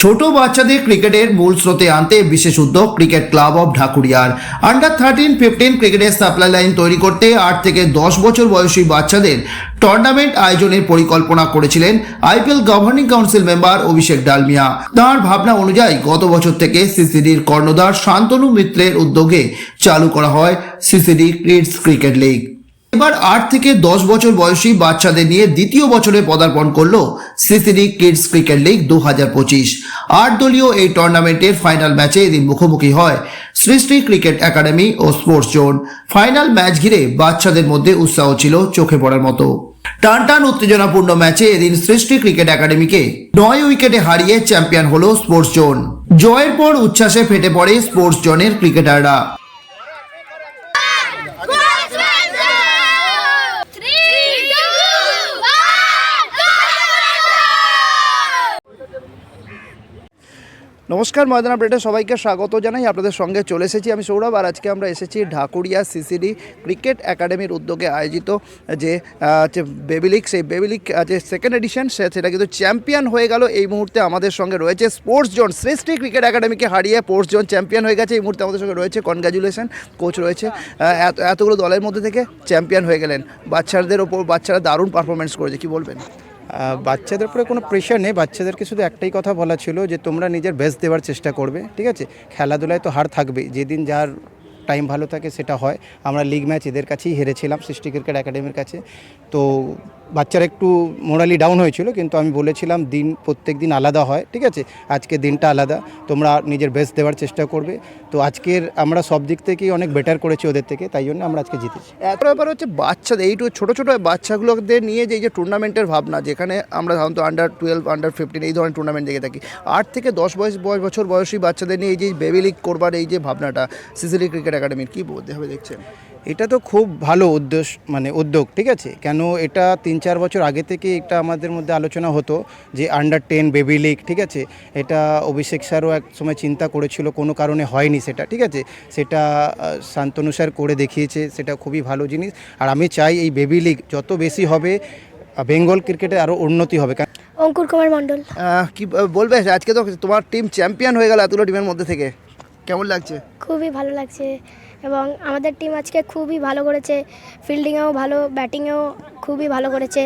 ছোট বাচ্চাদের ক্রিকেটের মূল স্রোতে আনতে বিশেষ উদ্যোগ ক্রিকেট ক্লাব অফ ঢাকুরিয়ার। আন্ডার 13-15 ক্রিকেটের সাপ্লাই লাইন তৈরি করতে 8 থেকে 10 বছর বয়সী বাচ্চাদের টুর্নামেন্ট আয়োজনের পরিকল্পনা করেছিলেন আইপিএল গভর্নিং কাউন্সিল মেম্বার অভিষেক ডালমিয়া। তাঁর ভাবনা অনুযায়ী গত বছর থেকে সিসিডির কর্ণধার শান্তনু মিত্রের উদ্যোগে চালু করা হয় সিসিডি কিডস ক্রিকেট লিগ। এবার 8 থেকে 10 বছর বয়সী বাচ্চাদের নিয়ে দ্বিতীয় বছরে পদার্পণ করলো সিসিডি কিডস ক্রিকেট লিগ 2025। 8 দলীয় এই টুর্নামেন্টের ফাইনাল ম্যাচে এদিন মুখোমুখি হয় সৃষ্টি ক্রিকেট একাডেমি ও স্পোর্টস জোন। ফাইনাল ম্যাচ ঘিরে বাচ্চাদের মধ্যে উৎসাহ ছিল চোখে পড়ার মতো। টানটান উত্তেজনাপূর্ণ ম্যাচে এদিন সৃষ্টি ক্রিকেট একাডেমিকে 9 উইকেটে হারিয়ে চ্যাম্পিয়ন হলো স্পোর্টস জোন। জয়ের পর উচ্ছ্বাসে ফেটে পড়ে স্পোর্টস জোনের ক্রিকেটাররা। নমস্কার, ময়দান আপডেটে সবাইকে স্বাগত জানাই। আপনাদের সঙ্গে চলে এসেছি আমি সৌরভ। আর আজকে আমরা এসেছি ঢাকুরিয়া সিসিডি ক্রিকেট একাডেমির উদ্যোগে আয়োজিত যে বেবি লিগ, সেই বেবি লিগ যে সেকেন্ড এডিশন সেটা কিন্তু চ্যাম্পিয়ন হয়ে গেল। এই মুহূর্তে আমাদের সঙ্গে রয়েছে স্পোর্টস জোন। সৃষ্টি ক্রিকেট একাডেমিকে হারিয়ে স্পোর্টস জোন চ্যাম্পিয়ন হয়ে গেছে। এই মুহূর্তে আমাদের সঙ্গে রয়েছে, কনগ্রাচুলেশন, কোচ রয়েছে। এতগুলো দলের মধ্যে থেকে চ্যাম্পিয়ন হয়ে গেলেন। বাচ্চারা দারুণ পারফরমেন্স করেছে, কি বলবেন? বাচ্চাদের উপরে কোনো প্রেশার নেই। বাচ্চাদেরকে শুধু একটাই কথা বলা ছিল যে তোমরা নিজের বেস্ট দেওয়ার চেষ্টা করবে, ঠিক আছে? খেলাধুলায় তো হার থাকবেই, যেদিন যার টাইম ভালো থাকে সেটা হয়। আমরা লিগ ম্যাচ এদের কাছেই হেরেছিলাম, সৃষ্টি ক্রিকেট একাডেমির কাছে। তো বাচ্চারা একটু মোরালি ডাউন হয়েছিল, কিন্তু আমি বলেছিলাম প্রত্যেক দিন আলাদা হয়, ঠিক আছে? আজকে দিনটা আলাদা, তোমরা নিজের বেস্ট দেওয়ার চেষ্টা করবে। তো আজকের আমরা সব দিক থেকেই অনেক বেটার করেছি ওদের থেকে, তাই জন্য আমরা আজকে জিতেছি। এত ব্যাপার হচ্ছে বাচ্চাদের এইটু ছোটো ছোটো বাচ্চাগুলোদের নিয়ে যে টুর্নামেন্টের ভাবনা, যেখানে আমরা সাধারণত আন্ডার 12, আন্ডার 15 এই ধরনের টুর্নামেন্ট দেখে থাকি। 8 থেকে 10 বছর বয়সী বাচ্চাদের নিয়ে এই যে বেবি লিগ করবার এই যে ভাবনাটা সিসিডি ক্রিকেট একাডেমির, কী বলতে হবে দেখছেন? এটা তো খুব ভালো উদ্যোগ, ঠিক আছে? কেন এটা 3-4 বছর আগে থেকে এটা আমাদের মধ্যে আলোচনা হতো যে আন্ডার 10 বেবি লিগ, ঠিক আছে? এটা অভিষেক স্যারও এক সময় চিন্তা করেছিল, কোনো কারণে হয়নি সেটা, ঠিক আছে? সেটা শান্তনু স্যার করে দেখিয়েছে, সেটা খুবই ভালো জিনিস। আর আমি চাই এই বেবি লিগ যত বেশি হবে, বেঙ্গল ক্রিকেটে আরও উন্নতি হবে। অঙ্কুর কুমার মণ্ডল। কি বলবে, আজকে তো তোমার টিম চ্যাম্পিয়ন হয়ে গেল এতগুলো টিমের মধ্যে থেকে, কেমন লাগছে? খুবই ভালো লাগছে, এবং আমাদের টিম আজকে খুবই ভালো করেছে। ফিল্ডিংয়েও ভালো, ব্যাটিংয়েও খুবই ভালো করেছে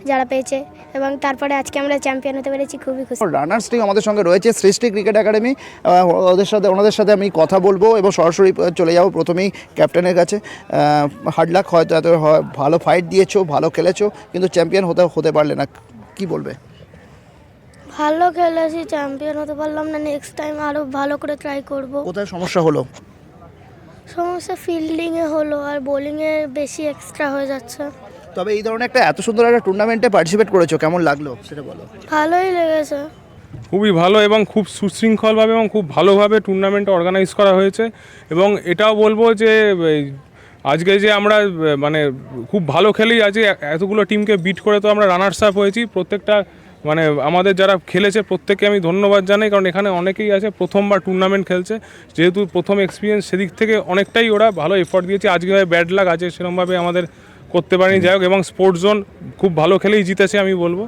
যারা পেয়েছে, এবং তারপরে আজকে আমরা চ্যাম্পিয়ন হতে পেরেছি, খুবই খুশি। রানার্স টিম আমাদের সঙ্গে রয়েছে সৃষ্টি ক্রিকেট একাডেমি। ওনাদের সাথে আমি কথা বলবো এবং সরাসরি চলে যাবো প্রথমেই ক্যাপ্টেনের কাছে। হার্ড লাক, হয়তো এত ভালো ফাইট দিয়েছো, ভালো খেলেছো, কিন্তু চ্যাম্পিয়ন হতে পারলে না, কি বলবে? ভালো খেলেছি, চ্যাম্পিয়ন হতে পারলাম না। নেক্সট টাইম আরও ভালো করে ট্রাই করব। কোথায় সমস্যা হলো? সমস্যা ফিল্ডিংয়ে হলো, আর বোলিংয়ে বেশি এক্সট্রা হয়ে যাচ্ছে। তবে এই ধরনের এত সুন্দর একটা টুর্নামেন্টে পার্টিসিপেট করেছো, কেমন লাগলো সেটা বলো। ভালোই লেগেছে, খুবই ভালো এবং খুব সুশৃঙ্খলভাবে এবং খুব ভালোভাবে টুর্নামেন্ট অর্গানাইজ করা হয়েছে। এবং এটাও বলবো যে আজকে যে আমরা খুব ভালো খেলেই আজকে এতগুলো টিমকে বিট করে তো আমরা রানার্স আপ হয়েছি। প্রত্যেকটা আমাদের যারা খেলেছে প্রত্যেককে আমি ধন্যবাদ জানাই, কারণ এখানে অনেকেই আছে প্রথমবার টুর্নামেন্ট খেলছে, যেহেতু প্রথম এক্সপিরিয়েন্স, সেদিক থেকে অনেকটাই ওরা ভালো এফোর্ট দিয়েছে। আজকে ব্যাড লাক আছে, সেরকমভাবে আমাদের করতে পারিনি, যাই হোক। এবং স্পোর্টস জোন খুব ভালো খেলেই জিতেছে আমি বলবো।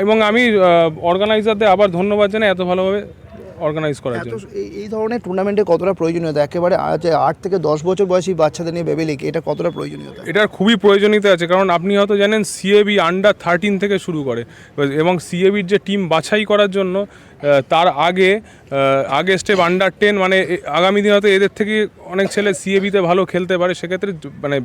এবং আমি অর্গানাইজারদের আবার ধন্যবাদ জানাই এত ভালোভাবে অর্গানাইজ করার জন্য। এই ধরনের টুর্নামেন্টে কতটা প্রয়োজনীয়তা, একেবারে 8 থেকে 10 বছর বয়সী বাচ্চাদের নিয়ে বেবি লিগ, এটা কতটা প্রয়োজনীয়তা? এটার খুবই প্রয়োজনীয়তা আছে, কারণ আপনি হয়তো জানেন সিএবি আন্ডার 13 থেকে শুরু করে, এবং সিএবির যে টিম বাছাই করার জন্য তার আগে স্টেপ আন্ডার 10, আগামী দিনে হয়তো এদের থেকে অনেক ছেলে সিএবিতে ভালো খেলতে পারে। সেক্ষেত্রে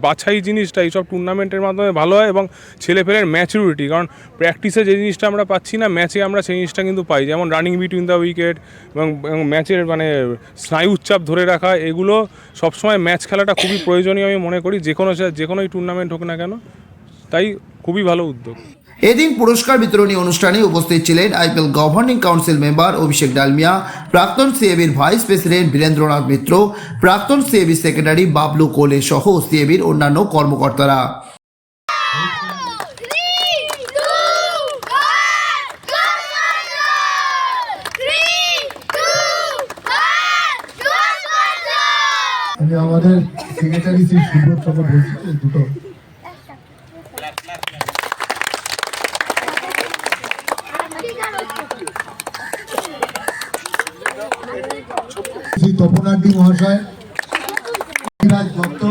বাছাই জিনিসটা এইসব টুর্নামেন্টের মাধ্যমে ভালো হয়, এবং ছেলেপেলের ম্যাচুরিটি, কারণ প্র্যাকটিসে যে জিনিসটা আমরা পাচ্ছি না, ম্যাচে আমরা সেই জিনিসটা কিন্তু পাই, যেমন রানিং বিটুইন দ্য উইকেট এবং ম্যাচের স্নায়ুর চাপ ধরে রাখা, এগুলো সবসময় ম্যাচ খেলাটা খুবই প্রয়োজনীয় আমি মনে করি, যে কোনোই টুর্নামেন্ট হোক না কেন। তাই খুবই ভালো উদ্যোগ। এদিন পুরস্কার বিতরণী অনুষ্ঠানে উপস্থিত ছিলেন আইপিএল গভর্নিং কাউন্সিল মেম্বার অভিষেক ডালমিয়া, প্রাক্তন সিএবির ভাইস প্রেসিডেন্ট বীরেন্দ্রনাথ মিত্র, প্রাক্তন সিএবি সেক্রেটারি বাবলু কোলে সহ সিএবির অন্যান্য কর্মকর্তারা। আমি আমাদের সেক্রেটারি শ্রী সুব্রত শর্মা বলছি, দুটো শ্রী তপনাড্ডি মহাশয়, রাজ দত্ত,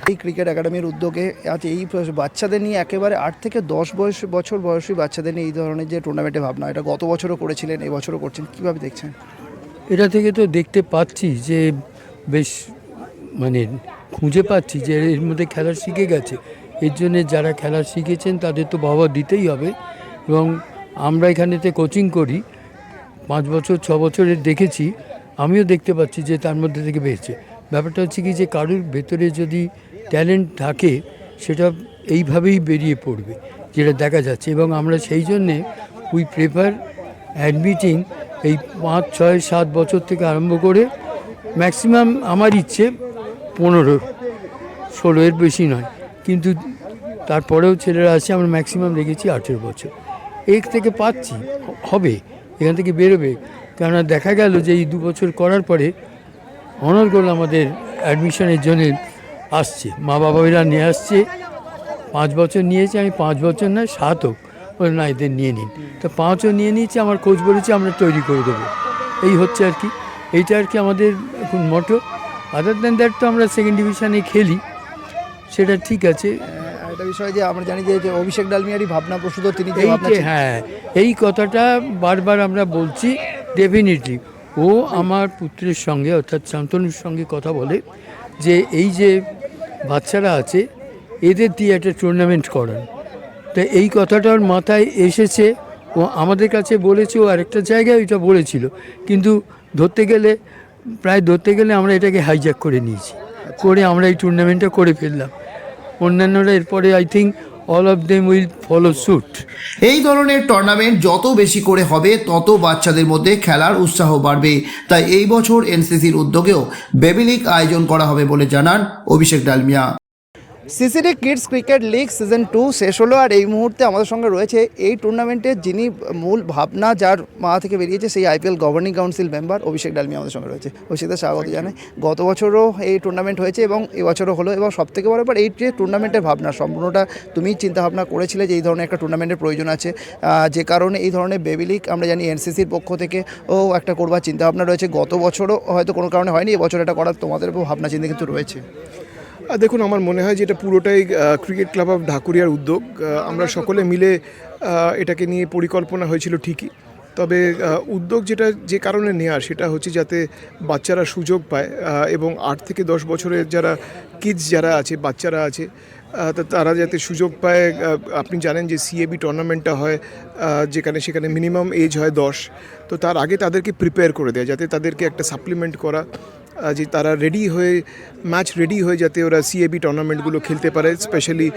এই ক্রিকেট একাডেমির উদ্যোগে আজ এই বাচ্চাদের নিয়ে একেবারে 8 থেকে 10 বছর বয়সী বাচ্চাদের নিয়ে এই ধরনের যে টুর্নামেন্টে ভাবনা, এটা গত বছরও করেছিলেন, এবছরও করছেন, কীভাবে দেখছেন? এটা থেকে তো দেখতে পাচ্ছি যে বেশ মানে খুঁজে পাচ্ছি যে এর মধ্যে খেলা শিখে গেছে। এর জন্যে যারা খেলা শিখেছেন তাদের তো বাবা দিতেই হবে। এবং আমরা এখানেতে কোচিং করি 5 বছর 6 বছরের দেখেছি, আমিও দেখতে পাচ্ছি যে তার মধ্যে থেকে বেড়েছে। ব্যাপারটা হচ্ছে কি যে কারোর ভেতরে যদি ট্যালেন্ট থাকে সেটা এইভাবেই বেরিয়ে পড়বে, যেটা দেখা যাচ্ছে। এবং আমরা সেই জন্যে উই প্রেফার অ্যাডমিটিং এই 5, 6, 7 বছর থেকে আরম্ভ করে ম্যাক্সিমাম আমার ইচ্ছে 15, 16 এর বেশি নয়, কিন্তু তারপরেও ছেলেরা আছে। আমরা ম্যাক্সিমাম রেখেছি 18 বছর। এক থেকে পাচ্ছি হবে, এখান থেকে বেরোবে। কেননা দেখা গেল যে এই 2 বছর করার পরে অনর্গল আমাদের অ্যাডমিশনের জন্য আসছে, মা বাবারা নিয়ে আসছে। 5 বছর নিয়েছে, আমি 5 বছর না 7 হোক, বলে না এদের নিয়ে নিন। তো 5ও নিয়ে নিয়েছে, আমার কোচ বলেছে আমরা তৈরি করে দেবো। এই হচ্ছে আর কি, এইটা আর কি আমাদের এখন মোটো। আদার দ্যান দ্যাট তো আমরা সেকেন্ড ডিভিশনে খেলি, সেটা ঠিক আছে। একটা বিষয় যে আমরা জানি যে অভিষেক ডালমিয়ারই ভাবনা প্রসূত, তিনি যে ভাবনা হ্যাঁ, এই কথাটা বারবার আমরা বলছি। ডেফিনেটলি ও আমার পুত্রের সঙ্গে অর্থাৎ শান্তনুর সঙ্গে কথা বলে যে এই যে বাচ্চারা আছে এদের দিয়ে একটা টুর্নামেন্ট করান। তো এই কথাটার মাথায় এসেছে, ও আমাদের কাছে বলেছে, ও আরেকটা জায়গায় ওইটা বলেছিল, কিন্তু ধরতে গেলে আমরা এটাকে হাইজ্যাক করে নিয়েছি, করে আমরা এই টুর্নামেন্টটা করে ফেললাম। অন্যান্যরা এরপরে I think all of them will follow suit. এই ধরনের টুর্নামেন্ট যত বেশি করে হবে তত বাচ্চাদের মধ্যে খেলার উৎসাহ বাড়বে। তাই এই বছর এনসিসির উদ্যোগেও বেবি লীগ আয়োজন করা হবে বলে জানান Abhishek Dalmiya. CCD kids cricket league season 2 শেষ হলো, আর এই মুহূর্তে আমাদের সঙ্গে রয়েছে এই টুর্নামেন্টের যিনি মূল ভাবনা যার মাথা থেকে বেরিয়েছে, সেই আইপিএল গভর্নিং কাউন্সিল মেম্বার অভিষেক ডালমিয়া আমাদের সঙ্গে রয়েছে। অভিষেকদের স্বাগত জানাই। গত বছরও এই টুর্নামেন্ট হয়েছে এবং এবছরও হলো, এবং সবথেকে বড় ব্যাপার এই যে টুর্নামেন্টের ভাবনা সম্পূর্ণটা তুমিই চিন্তাভাবনা করেছিলে যে এই ধরনের একটা টুর্নামেন্টের প্রয়োজন আছে, যে কারণে এই ধরনের বেবি লিগ আমরা জানি এনসিসির পক্ষ থেকে একটা করবার চিন্তাভাবনা রয়েছে। গত বছরও হয়তো কোনো কারণে হয়নি, এবছর এটা করার তোমাদের ভাবনা চিন্তা কিন্তু রয়েছে। দেখুন, আমার মনে হয় যে এটা পুরোটাই ক্রিকেট ক্লাব অফ ঢাকুরিয়ার উদ্যোগ। আমরা সকলে মিলে এটাকে নিয়ে পরিকল্পনা হয়েছিল ঠিকই, তবে উদ্যোগ যে কারণে নেওয়ার সেটা হচ্ছে যাতে বাচ্চারা সুযোগ পায় এবং 8 থেকে 10 বছরের যারা কিডস যারা আছে, বাচ্চারা আছে, তারা যাতে সুযোগ পায়। আপনি জানেন যে সিএবি টুর্নামেন্টটা হয় সেখানে মিনিমাম এজ হয় 10, তো তার আগে তাদেরকে প্রিপেয়ার করে দেয়, যাতে তাদেরকে একটা সাপ্লিমেন্ট করা, যে তারা ম্যাচ রেডি হয়ে যাতে ওরা সিএবি টুর্নামেন্টগুলো খেলতে পারে। স্পেশালি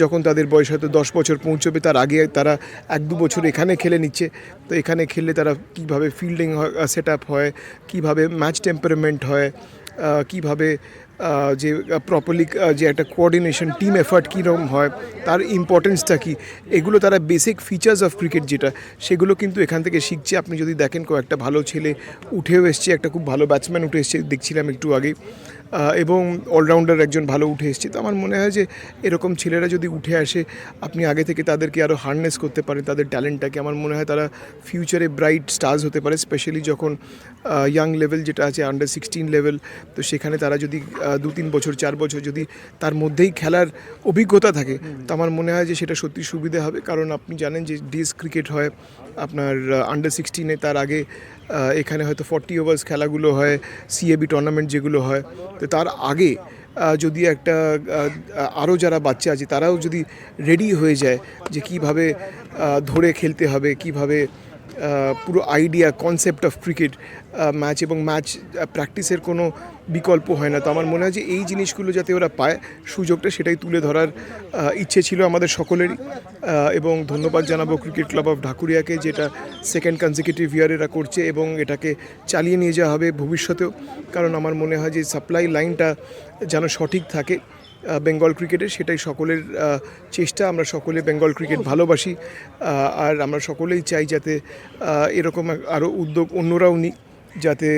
যখন তাদের বয়স হয়তো 10 বছর পৌঁছবে, তার আগে তারা 1-2 বছর এখানে খেলে নিচ্ছে। তো এখানে খেললে তারা কীভাবে ফিল্ডিং সেট আপ হয়, কীভাবে ম্যাচ টেম্পারমেন্ট হয়, কীভাবে যে প্রপারলি যে একটা কোঅর্ডিনেশন টিম এফার্ট কীরকম হয়, তার ইম্পর্টেন্সটা কী, এগুলো তারা বেসিক ফিচার্স অফ ক্রিকেট সেগুলো কিন্তু এখান থেকে শিখছে। আপনি যদি দেখেন কয়েকটা ভালো ছেলে উঠেও এসছে, একটা খুব ভালো ব্যাটসম্যান উঠে এসছে দেখছিলাম একটু আগেই, এবং অলরাউন্ডার একজন ভালো উঠে এসছে। তো আমার মনে হয় যে এরকম ছেলেরা যদি উঠে আসে, আপনি আগে থেকে তাদেরকে আরও হার্নেস করতে পারেন তাদের ট্যালেন্টটাকে, আমার মনে হয় তারা ফিউচারে ব্রাইট স্টার্স হতে পারে। স্পেশালি যখন ইয়াং লেভেল যেটা আছে আন্ডার 16 লেভেল, তো সেখানে তারা যদি 2-3 বছর 4 বছর যদি তার মধ্যেই খেলার অভিজ্ঞতা থাকে, তো আমার মনে হয় যে সেটা সত্যি সুবিধা হবে। কারণ আপনি জানেন যে ডিএস ক্রিকেট হয় আপনার আন্ডার 16-এ, তার আগে এখানে হয়তো 40 ওভার্স খেলাগুলো হয়, সিএবি টুর্নামেন্ট যেগুলো হয়। তো তার আগে যদি একটা আরও যারা বাচ্চা আছে তারাও যদি রেডি হয়ে যায় যে কীভাবে ধরে খেলতে হবে, কীভাবে পুরো idea concept of cricket match এবং ম্যাচ প্র্যাকটিসের কোনো বিকল্প হয় না। তো আমার মনে হয় যে এই জিনিসগুলো যাতে ওরা পায় সুযোগটা, সেটাই তুলে ধরার ইচ্ছে ছিল আমাদের সকলেরই। এবং ধন্যবাদ জানাবো ক্রিকেট ক্লাব অফ ঢাকুরিয়াকে, যেটা সেকেন্ড কনজিকিউটিভ ইয়ার এরা করছে এবং এটাকে চালিয়ে নিয়ে যাওয়া হবে ভবিষ্যতেও। কারণ আমার মনে হয় যে সাপ্লাই লাইনটা যেন সঠিক থাকে বেঙ্গল ক্রিকেটের, সেটাই সকলের চেষ্টা। আমরা সকলে বেঙ্গল ক্রিকেট ভালোবাসি, আর আমরা সকলেই চাই যাতে এরকম আরও উদ্যোগ অন্যরাও নিক, যাতে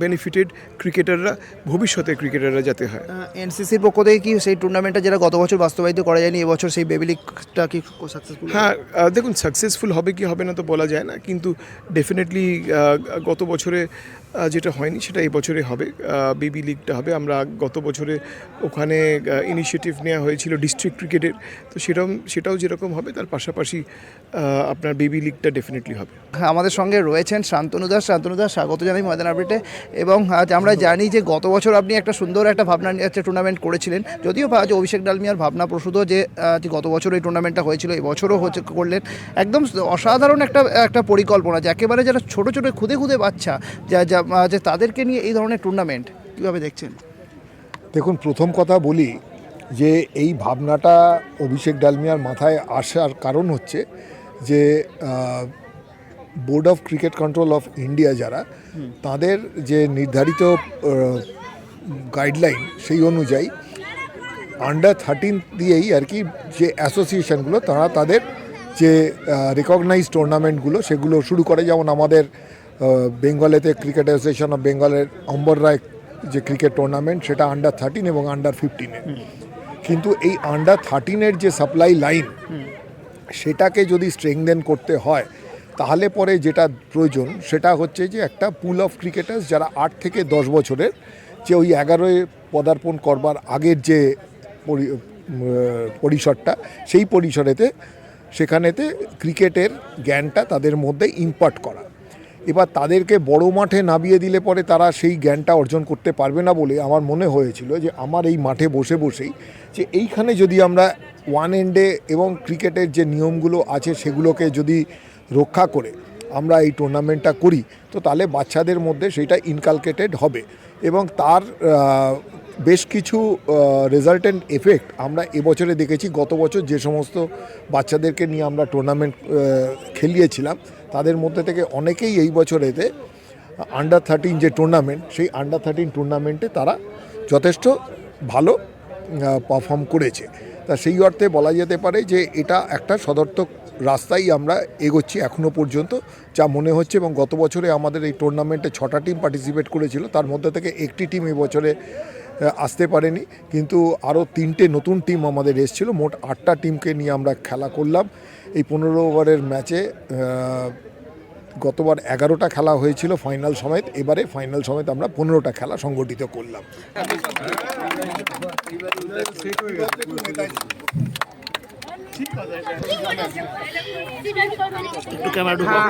বেনিফিটেড ক্রিকেটাররা, ভবিষ্যতে ক্রিকেটাররা যাতে হয়। এনসিসির পক্ষ থেকে কি সেই টুর্নামেন্টটা যেটা গত বছর বাস্তবায়িত করা যায়নি, এবছর সেই বেবি লিগটা কি সাকসেসফুল? হ্যাঁ, দেখুন সাকসেসফুল হবে কি হবে না তো বলা যায় না, কিন্তু ডেফিনেটলি গত বছরে যেটা হয়নি সেটা এই বছরে হবে, বেবি লিগটা হবে। আমরা গত বছরে ওখানে ইনিশিয়েটিভ নেওয়া হয়েছিল ডিস্ট্রিক্ট ক্রিকেটের, তো সেটাও যেরকম হবে তার পাশাপাশি আপনার বেবি লিগটা ডেফিনেটলি হবে। আমাদের সঙ্গে রয়েছেন শান্তনু দাস। স্বাগত জানাই ময়দান আপডেটে। এবং আজ আমরা জানি যে গত বছর আপনি একটা সুন্দর একটা ভাবনা নিয়ে একটা টুর্নামেন্ট করেছিলেন, যদিও আজ অভিষেক ডালমিয়ার ভাবনা প্রসূত যে গত বছর এই টুর্নামেন্টটা হয়েছিল, এবছরও করলেন। একদম অসাধারণ একটা পরিকল্পনা, যে একেবারে যারা ছোটো ছোটো খুদে খুদে বাচ্চা যে তাদেরকে নিয়ে এই ধরনের টুর্নামেন্ট কীভাবে দেখছেন? দেখুন, প্রথম কথা বলি যে এই ভাবনাটা অভিষেক ডালমিয়ার মাথায় আসার কারণ হচ্ছে যে board of cricket control of India যারা, তাদের যে নির্ধারিত গাইডলাইন সেই অনুযায়ী আন্ডার 13 দিয়েই আর কি যে অ্যাসোসিয়েশনগুলো তারা তাদের যে রেকগনাইজ টুর্নামেন্টগুলো সেগুলো শুরু করে। যেমন আমাদের বেঙ্গলেতে ক্রিকেট অ্যাসোসিয়েশন অফ বেঙ্গলের অম্বর রায় যে ক্রিকেট টুর্নামেন্ট, সেটা আন্ডার 13 এবং আন্ডার 15-এর। কিন্তু এই আন্ডার 13-এর যে সাপ্লাই লাইন, সেটাকে যদি স্ট্রেংথেন করতে হয় তাহলে পরে যেটা প্রয়োজন সেটা হচ্ছে যে একটা পুল অফ ক্রিকেটার্স যারা 8 থেকে 10 বছরের, যে ওই 11-এ পদার্পণ করবার আগের যে পরিসরটা, সেই পরিসরেতে সেখানেতে ক্রিকেটের জ্ঞানটা তাদের মধ্যে ইম্পার্ট করা। এবার তাদেরকে বড় মাঠে নামিয়ে দিলে পরে তারা সেই জ্ঞানটা অর্জন করতে পারবে না বলে আমার মনে হয়েছিল যে আমার এই মাঠে বসে বসেই যে এইখানে যদি আমরা ওয়ান এন্ডে এবং ক্রিকেটের যে নিয়মগুলো আছে সেগুলোকে যদি রক্ষা করে আমরা এই টুর্নামেন্টটা করি, তো তাহলে বাচ্চাদের মধ্যে সেটা ইনকালকেটেড হবে এবং তার বেশ কিছু রেজাল্টেন্ট এফেক্ট আমরা এবছরে দেখেছি। গত বছর যে সমস্ত বাচ্চাদেরকে নিয়ে আমরা টুর্নামেন্ট খেলিয়েছিলাম, তাদের মধ্যে থেকে অনেকেই এই বছরেতে আন্ডার 13 যে টুর্নামেন্ট, সেই আন্ডার 13 টুর্নামেন্টে তারা যথেষ্ট ভালো পারফর্ম করেছে। তা সেই অর্থে বলা যেতে পারে যে এটা একটা সদর্থক রাস্তায় আমরা এগোচ্ছি এখনও পর্যন্ত, যা মনে হচ্ছে। এবং গত বছরে আমাদের এই টুর্নামেন্টে 6টা টিম পার্টিসিপেট করেছিল, তার মধ্যে থেকে একটি টিম এবছরে আসতে পারেনি, কিন্তু আরও 3টে নতুন টিম আমাদের এসেছিলো। মোট 8টা টিমকে নিয়ে আমরা খেলা করলাম এই 15 ওভারের ম্যাচে। গতবার 11টা খেলা হয়েছিল ফাইনাল সমেত, এবারে ফাইনাল সমেত আমরা 15টা খেলা সংগঠিত করলাম। একটু ক্যামেরা ঢুকাও।